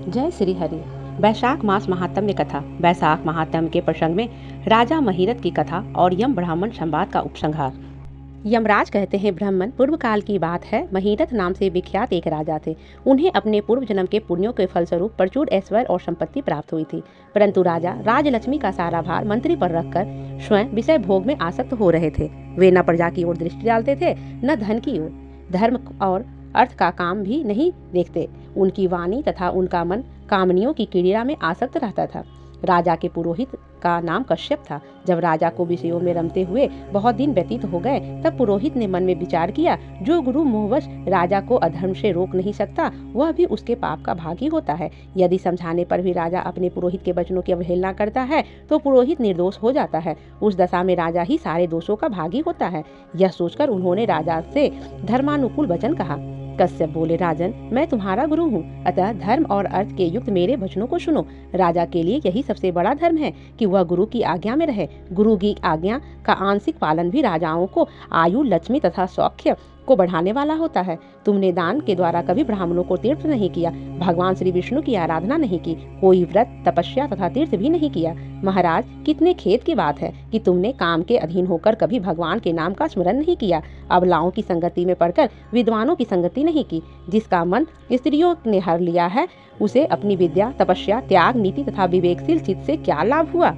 जय श्री हरि। वैशाख मास महात्म्य कथा। वैशाख महात्म्य के प्रसंग में राजा महिरथ की कथा और यम ब्राह्मण संवाद का उपसंहार। यमराज कहते हैं, ब्राह्मण, पूर्व काल की बात है। महिरथ नाम से विख्यात एक राजा थे। उन्हें अपने पूर्व जन्म के पुण्यों के फलस्वरूप प्रचुर ऐश्वर्य और संपत्ति प्राप्त हुई थी। परंतु राजा राजलक्ष्मी का सारा भार मंत्री पर रखकर स्वयं विषय भोग में आसक्त हो रहे थे। वे न प्रजा की ओर दृष्टि डालते थे, न धन की ओर। धर्म और अर्थ का काम भी नहीं देखते। उनकी वाणी तथा उनका मन कामनियों की क्रीड़ा में आसक्त रहता था। राजा के पुरोहित का नाम कश्यप था। जब राजा को विषयों में रमते हुए बहुत दिन व्यतीत हो गए, तब पुरोहित ने मन में विचार किया, जो गुरु मोहवश राजा को अधर्म से रोक नहीं सकता, वह भी उसके पाप का भागी होता है। यदि समझाने पर भी राजा अपने पुरोहित के वचनों की अवहेलना करता है, तो पुरोहित निर्दोष हो जाता है। उस दशा में राजा ही सारे दोषों का भागी होता है। यह सोचकर उन्होंने राजा से धर्मानुकूल वचन कहा। कश्यप बोले, राजन, मैं तुम्हारा गुरु हूँ, अतः धर्म और अर्थ के युक्त मेरे वचनों को सुनो। राजा के लिए यही सबसे बड़ा धर्म है कि वह गुरु की आज्ञा में रहे। गुरु की आज्ञा का आंशिक पालन भी राजाओं को आयु, लक्ष्मी तथा सौख्य को बढ़ाने वाला होता है। तुमने दान के द्वारा कभी ब्राह्मणों को तीर्थ नहीं किया, भगवान श्री विष्णु की आराधना नहीं की, कोई व्रत, तपस्या तथा तीर्थ भी नहीं किया। महाराज, कितने खेद की बात है कि तुमने काम के अधीन होकर कभी भगवान के नाम का स्मरण नहीं किया, अबलाओं की संगति में पड़कर विद्वानों की संगति नहीं की। जिसका मन स्त्रियों ने हर लिया है, उसे अपनी विद्या, तपस्या, त्याग, नीति तथा विवेकशील चित्त से क्या लाभ हुआ।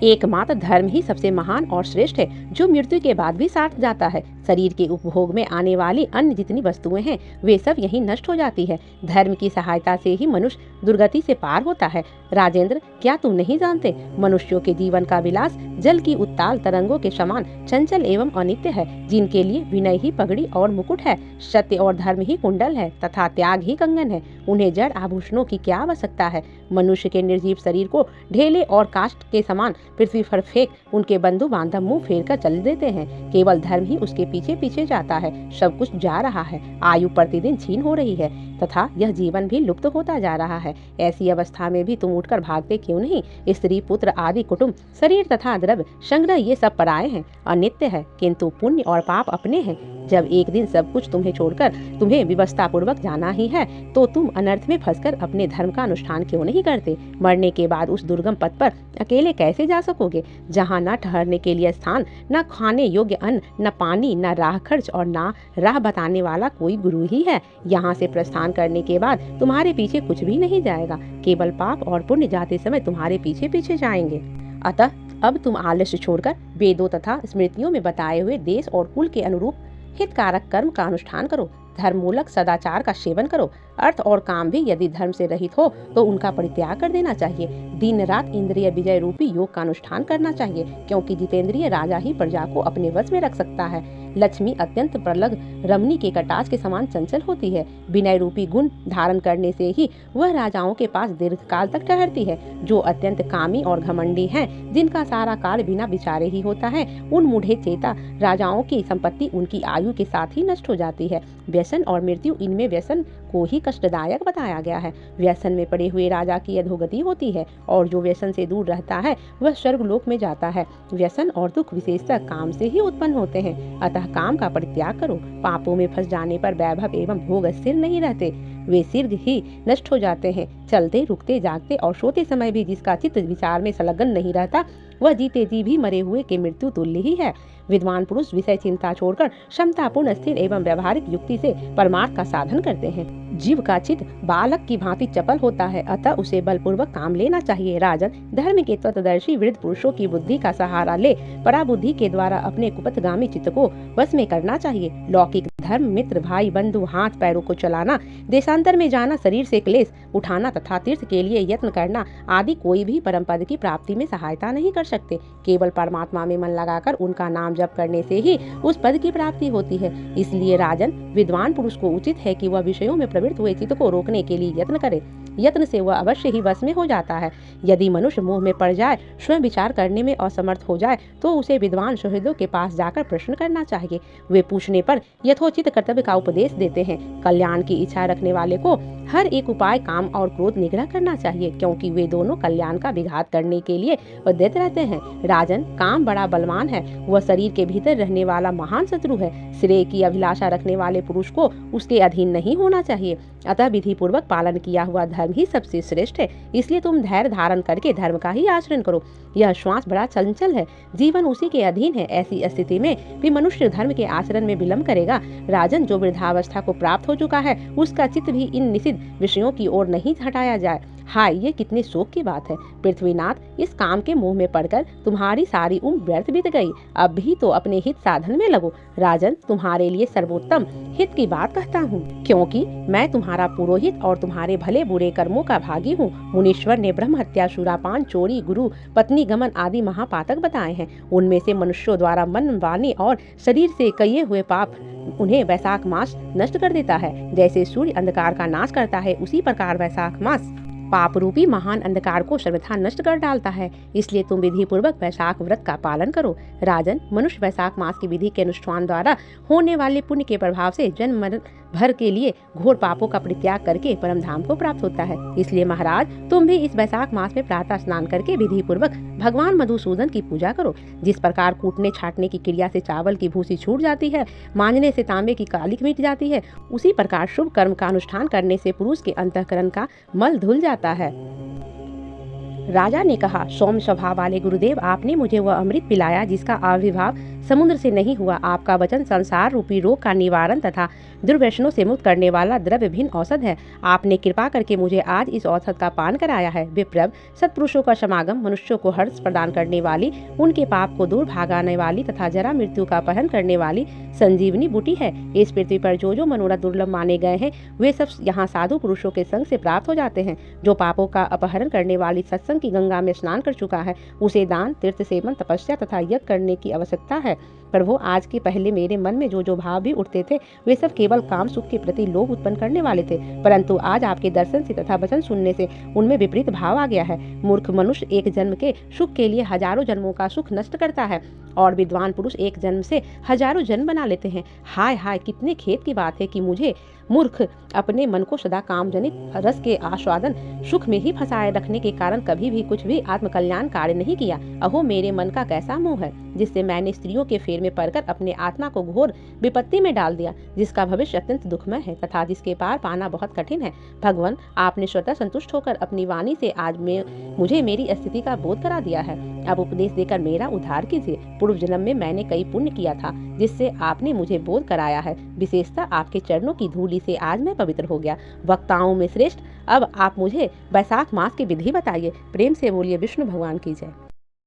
एकमात्र धर्म ही सबसे महान और श्रेष्ठ है, जो मृत्यु के बाद भी साथ जाता है। शरीर के उपभोग में आने वाली अन्य जितनी वस्तुएं हैं, वे सब यहीं नष्ट हो जाती है। धर्म की सहायता से ही मनुष्य दुर्गति से पार होता है। राजेंद्र, क्या तुम नहीं जानते, मनुष्यों के जीवन का विलास जल की उत्ताल तरंगों के समान चंचल एवं अनित्य है, जिनके लिए विनय ही पगड़ी और मुकुट है, सत्य और धर्म ही कुंडल है तथा त्याग ही कंगन है। उन्हें जड़ आभूषणों की क्या आवश्यकता है। मनुष्य के निर्जीव शरीर को ढेले और काष्ठ के समान पृथ्वी पर फेंक उनके बंधु बांधव मुंह फेर कर चल देते हैं। केवल धर्म ही उसके पीछे पीछे जाता है। सब कुछ जा रहा है, आयु प्रतिदिन छीन हो रही है तथा यह जीवन भी लुप्त होता जा रहा है। ऐसी अवस्था में भी तुम उठकर भागते क्यों नहीं। स्त्री, पुत्र आदि कुटुंब, शरीर तथा द्रव्य संग्रह ये सब पराये हैं, अनित्य है, किंतु पुण्य और पाप अपने हैं। जब एक दिन सब कुछ तुम्हें छोड़कर तुम्हें विवशता पूर्वक जाना ही है, तो तुम अनर्थ में फंसकर अपने धर्म का अनुष्ठान क्यों नहीं करते। मरने के बाद उस दुर्गम पथ पर अकेले कैसे जा सकोगे, जहाँ न ठहरने के लिए स्थान, न खाने योग्य अन्न, न पानी, न राह खर्च और न राह बताने वाला कोई गुरु ही है। यहाँ से प्रस्थान करने के बाद तुम्हारे पीछे कुछ भी नहीं जाएगा, केवल पाप और पुण्य जाते समय तुम्हारे पीछे पीछे जाएंगे। अतः अब तुम आलस्य छोड़कर वेदों तथा स्मृतियों में बताए हुए देश और कुल के अनुरूप हितकारक कर्म का अनुष्ठान करो। धर्म मूलक सदाचार का सेवन करो। अर्थ और काम भी यदि धर्म से रहित हो तो उनका परित्याग कर देना चाहिए। दिन रात इंद्रिय विजय रूपी योग का अनुष्ठान करना चाहिए, क्योंकि जितेंद्रिय राजा ही प्रजा को अपने वश में रख सकता है। लक्ष्मी अत्यंत प्रलग रमणी के कटाक्ष के समान चंचल होती है। विनय रूपी गुण धारण करने से ही वह राजाओं के पास दीर्घकाल तक ठहरती है। जो अत्यंत कामी और घमंडी हैं, जिनका सारा काल बिना विचारे ही होता है, उन मूढ़े चेता राजाओं की संपत्ति उनकी आयु के साथ ही नष्ट हो जाती है। व्यसन और मृत्यु, इनमें व्यसन को ही कष्टदायक बताया गया है। व्यसन में पड़े हुए राजा की अधोगति होती है, और जो व्यसन से दूर रहता है वह स्वर्गलोक में जाता है। व्यसन और दुख विशेषतः काम से ही उत्पन्न होते हैं, अतः काम का परित्याग करो। पापों में फंस जाने पर वैभव एवं भोग स्थिर नहीं रहते, वे शीघ्र ही नष्ट हो जाते हैं। चलते, रुकते, जागते और सोते समय भी जिसका चित्त विचार में संलग्न नहीं रहता, वह जीते जी भी मरे हुए के मृत्यु तुल्य ही है। विद्वान पुरुष विषय चिंता छोड़कर क्षमतापूर्ण, स्थिर एवं व्यवहारिक युक्ति से परमार्थ का साधन करते हैं। जीव का चित्त बालक की भांति चपल होता है, अतः उसे बलपूर्वक काम लेना चाहिए। राजन, धर्म के तत्वदर्शी वृद्ध पुरुषों की बुद्धि का सहारा ले पराबुद्धि के द्वारा अपने कुपथगामी चित्त को वश में करना चाहिए। लौकिक धर्म, मित्र, भाई, बंधु, हाथ पैरों को चलाना, देशांतर में जाना, शरीर से क्लेश उठाना तथा तीर्थ के लिए यत्न करना आदि कोई भी परम पद की प्राप्ति में सहायता नहीं कर सकते। केवल परमात्मा में मन लगाकर उनका नाम जप करने से ही उस पद की प्राप्ति होती है। इसलिए राजन, विद्वान पुरुष को उचित है कि वह विषयों में प्रवृत्त हुए चित्त को रोकने के लिए यत्न करे। यत्न से वह अवश्य ही वश में हो जाता है। यदि मनुष्य मोह में पड़ जाए, स्वयं विचार करने में असमर्थ हो जाए, तो उसे विद्वान सुहृदों के पास जाकर प्रश्न करना चाहिए। वे पूछने पर यथोचित कर्तव्य का उपदेश देते हैं। कल्याण की इच्छा रखने वाले को हर एक उपाय काम और क्रोध निग्रह करना चाहिए, क्योंकि वे दोनों कल्याण का विघात करने के लिए उद्यत रहते हैं। राजन, काम बड़ा बलवान है, वह शरीर के भीतर रहने वाला महान शत्रु है। श्रेय की अभिलाषा रखने वाले पुरुष को उसके अधीन नहीं होना चाहिए। अतः विधि पूर्वक पालन किया हुआ धर्म धर्म ही सबसे श्रेष्ठ है, इसलिए तुम धैर्य धारण करके धर्म का ही आचरण करो। यह श्वास बड़ा चंचल है, जीवन उसी के अधीन है। ऐसी स्थिति में भी मनुष्य धर्म के आचरण में विलंब करेगा। राजन, जो वृद्धावस्था को प्राप्त हो चुका है, उसका चित्त भी इन निषिद्ध विषयों की ओर नहीं हटाया जाए। हाय, ये कितने शोक की बात है। पृथ्वीनाथ, इस काम के मुंह में पड़कर तुम्हारी सारी उम्र व्यर्थ बीत गई। अब भी तो अपने हित साधन में लगो। राजन, तुम्हारे लिए सर्वोत्तम हित की बात कहता हूँ, क्योंकि मैं तुम्हारा पुरोहित और तुम्हारे भले बुरे कर्मों का भागी हूँ। मुनीश्वर ने ब्रह्म हत्या, शूरापान, चोरी, गुरु पत्नी गमन आदि महापातक बताए हैं। उनमें से मनुष्यों द्वारा मन, वाणी और शरीर से किए हुए पाप उन्हें वैशाख मास नष्ट कर देता है। जैसे सूर्य अंधकार का नाश करता है, उसी प्रकार वैशाख मास पाप रूपी महान अंधकार को सर्वथा नष्ट कर डालता है। इसलिए तुम विधि पूर्वक वैशाख व्रत का पालन करो। राजन, मनुष्य वैशाख मास की विधि के अनुष्ठान द्वारा होने वाले पुण्य के प्रभाव से जन्म मरण भर के लिए घोर पापों का परित्याग करके परम धाम को प्राप्त होता है। इसलिए महाराज, तुम भी इस वैशाख मास में प्रातः स्नान करके विधि पूर्वक भगवान मधुसूदन की पूजा करो। जिस प्रकार कूटने छाटने की क्रिया से चावल की भूसी छूट जाती है, मांजने से तांबे की कालिक मिट जाती है, उसी प्रकार शुभ कर्म का अनुष्ठान करने से पुरुष के अंतःकरण का मल धुल जाता है। राजा ने कहा, सौम्य स्वभाव वाले गुरुदेव, आपने मुझे वह अमृत पिलाया जिसका आविर्भाव समुद्र से नहीं हुआ। आपका वचन संसार रूपी रोग का निवारण तथा दुर्व्यसनों से मुक्त करने वाला द्रव्य भिन्न औषध है। आपने कृपा करके मुझे आज इस औषध का पान कराया है। विप्रभ, सत्पुरुषों का समागम मनुष्यों को हर्ष प्रदान करने वाली, उनके पाप को दूर भागाने वाली तथा जरा मृत्यु का अपहरण करने वाली संजीवनी बूटी है। इस पृथ्वी पर जो जो मनोरथ दुर्लभ माने गए हैं, वे सब यहाँ साधु पुरुषों के संग से प्राप्त हो जाते हैं। जो पापों का अपहरण करने वाली सत्संग की गंगा में स्नान कर चुका है, उसे दान, तीर्थ सेवन, तपस्या तथा यज्ञ करने की आवश्यकता है। प्रभु, आज के पहले मेरे मन में जो जो भाव भी उठते थे, वे सब केवल काम सुख के प्रति लोभ उत्पन्न करने वाले थे, परंतु आज आपके दर्शन से तथा वचन सुनने से उनमें विपरीत भाव आ गया है। मूर्ख मनुष्य एक जन्म के सुख के लिए हजारों जन्मों का सुख नष्ट करता है, और विद्वान पुरुष एक जन्म से हजारों जन्म बना लेते हैं। हाय हाय, कितने खेद की बात है कि मुझे मूर्ख अपने मन को सदा काम जनित रस के आस्वादन सुख में ही फंसाए रखने के कारण कभी भी कुछ भी आत्मकल्याण कार्य नहीं किया। अहो, मेरे मन का कैसा मोह है, जिससे मैंने स्त्रियों के फेर में पड़कर अपने आत्मा को घोर विपत्ति में डाल दिया, जिसका भविष्य अत्यंत दुखमय है तथा जिसके पार पाना बहुत कठिन है। भगवान, आपने स्वतः संतुष्ट होकर अपनी वाणी से आज मुझे मेरी स्थिति का बोध करा दिया है। अब उपदेश देकर मेरा उद्धार कीजिए। पूर्व जन्म में मैंने कई पुण्य किया था, जिससे आपने मुझे बोध कराया है। विशेषतः आपके चरणों की धूलि से आज मैं पवित्र हो गया। वक्ताओं में श्रेष्ठ, अब आप मुझे वैशाख मास की विधि बताइए। प्रेम से बोलिए विष्णु भगवान की जय।